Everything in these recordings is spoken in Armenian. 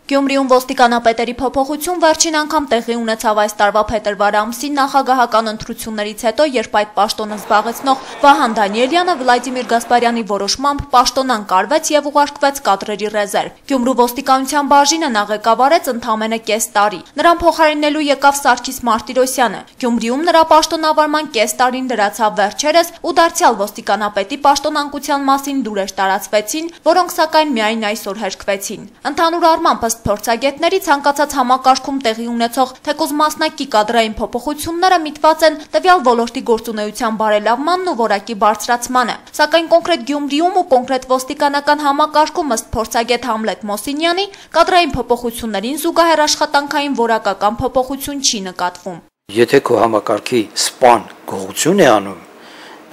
Գյումրիում ոստիկանապետերի փոփոխություն վերջին անգամ տեղի ունեցավ այս տարվա փետրվար ամսին նախագահական ընտրություններից հետո, երբ այդ պաշտոնը զբաղեցնող Վահան Դանիելյանը Վլադիմիր Գասպարյանի որոշմամբ պաշտոնան կարվեց եւ ուղարկվեց կադրերի ռեզերվ։ Գյումրու ոստիկանության բաժինը նա ղեկավարեց ընդամենը կես տարի։ Նրան փոխարինելու եկավ Սարգիս Մարտիրոսյանը։ Գյումրիում նրա պաշտոնավարման կես տարին լրացավ վերջերս ու դարձյալ ոստիկանապետի պաշտոնանկության մասին լուրեր տարածվեցին, որոնք սակայն միայն այսօր հերքվեցին։ Ընդհանուր առմամբ փորձագետների ցանկացած համակարգում տեղի ունեցող թեկուզ մասնակի կադրային փոփոխությունները միտված են տվյալ ոլորտի գործունեության բարելավմանն ու որակի բարձրացմանը, սակայն կոնկրետ Գյումրիում ու կոնկրետ ոստիկանական համակարգում ըստ փորձագետ Համլետ Մոսինյանի կադրային փոփոխություններին զուգահեռ աշխատանքային որակական փոփոխություն չի նկատվում։ Եթե քո համակարգի սպան գողություն է անում,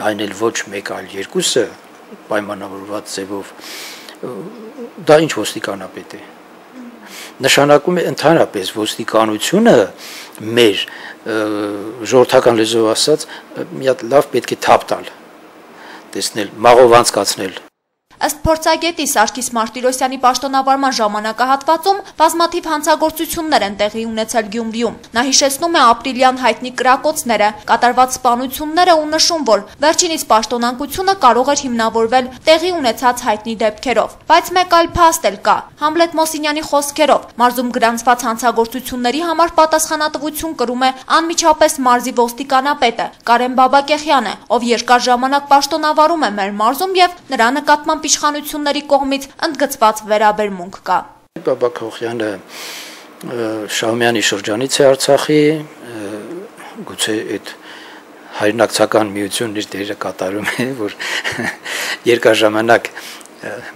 այն էլ ոչ մեկ այլ երկուսը պայմանավորված ձևով, դա ինչ ոստիկանապետ է։ Նշանակում է ընդհանրապես ոստիկանությունը մեր ժողովրդական լեզվով ասած մի հատ լավ պետք է թափ տալ, տեսնել, մաղով անցկացնել։ Ըստ փորձագետի Սարգիս Մարտիրոսյանի պաշտոնավարման ժամանակահատվածում բազմաթիվ հանցագործություններ են տեղի ունեցել Գյումրիում։ Նա հիշեցնում է ապրիլյան հայտնի կրակոցները, կատարված սպանությունները ու նշում, որ վերջինիս պաշտոնանկությունը կարող էր հիմնավորվել տեղի ունեցած հայտնի դեպքերով։ Բայց մեկ այլ փաստ էլ կա։ Համլետ Մոսինյանի խոսքերով, մարզում գրանցված հանցագործությունների համար պատասխանատվություն կրում է անմիջապես մարզի ոստիկանապետը Կարեն Բաբակեղյանը, ով երկար ժամանակ պաշտոնավարում է մեր մարզում եւ նրա նկատմամբ իշխանությունների կողմից ընդգծված վերաբերմունք կա։ Բաբակեղյանը Շահումյանի շրջանից է Արցախի, գուցե այդ հայրենակցական միությունն իր դերը կատարում է, որ երկար ժամանակ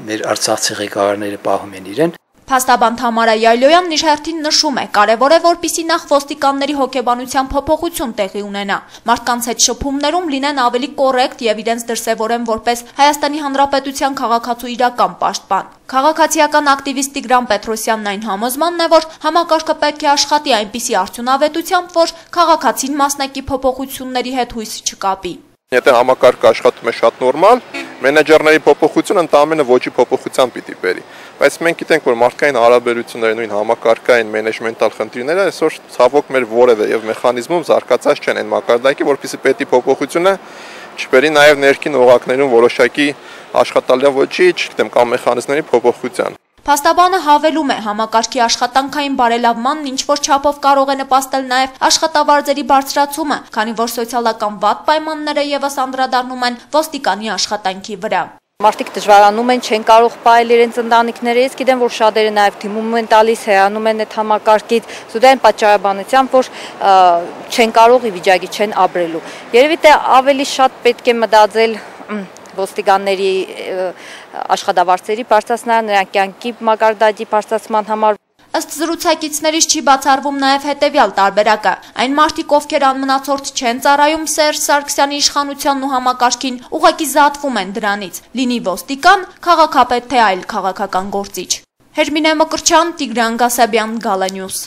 մեր արցախցի ղեկավարները պահում են իրեն։ Փաստաբան Թամարա Յայլոյանն իր հերթին նշում է, կարևոր է, որպեսզի նախ ոստիկանների հոգեբանության փոփոխություն տեղի ունենա, մարդկանց հետ շփումներում լինեն ավելի կոռեկտ եւ իրենց դրսեւորեն որպես Հայաստանի Հանրապետության քաղաքացու իրական պաշտպան։ Քաղաքացիական ակտիվիստ Տիգրան Պետրոսյանն այն համոզմանն է, որ համակարգը պետք է աշխատի այնպիսի արդյունավետությամբ, որ քաղաքացին մասնակի փոփոխությունների հետ հույս չկապի։ Եթե համակարգը աշխատում է շատ նորմալ, մենեջերների փոփոխությունը ընդամենը ոչի փոփոխության պիտի բերի։ Բայց մենք գիտենք, որ մարդկային հարաբերությունները, նույն համակարգային մենեջմենտալ խնդիրները այսօր ցավոք մեր որևէ եւ մեխանիզմում զարգացած չեն այն մակարդակի, որպեսզի պետի փոփոխությունը չբերի նաեւ ներքին օղակներում որոշակի աշխատալիա ոչի, չգիտեմ, կամ մեխանիզմների փոփոխության։ Փաստաբանը հավելում է, համակարգի աշխատանքային բարելավմանն ինչ-որ չափով կարող է նպաստել նաև աշխատավարձերի բարձրացումը, քանի որ սոցիալական վատ պայմանները ևս անդրադառնում են ոստիկանի աշխատանքի վրա։ Մարդիկ դժվարանում են, չեն կարող պահել իրենց ընտանիքները, ես գիտեմ, որ շատերը նաև դիմում են տալիս, հեանում են այդ համակարգից, զուտային պատճառաբանությամբ, որ չեն կարող ի վիճակի չեն ապրելու։ Երևի թե ավելի շատ պետք է մտածել ոստիկանների աշխատավարձերի բարձրացման, նրանք կյանքի մակարդակի բարձրացման համար։ Ըստ զրուցակիցներից չի բացառվում նաև հետևյալ տարբերակը։ Այն մարդիկ, ովքեր անմնացորդ չեն ծառայում Սերժ Սարգսյանի իշխանությանն ու համակարգին, ուղղակի զատվում են դրանից, լինի ոստիկան, քաղաքապետ թե այլ քաղաքական գործիչ։ Հերմինե Մկրտչյան, Տիգրան Գասաբյան, Գալա Նյուզ։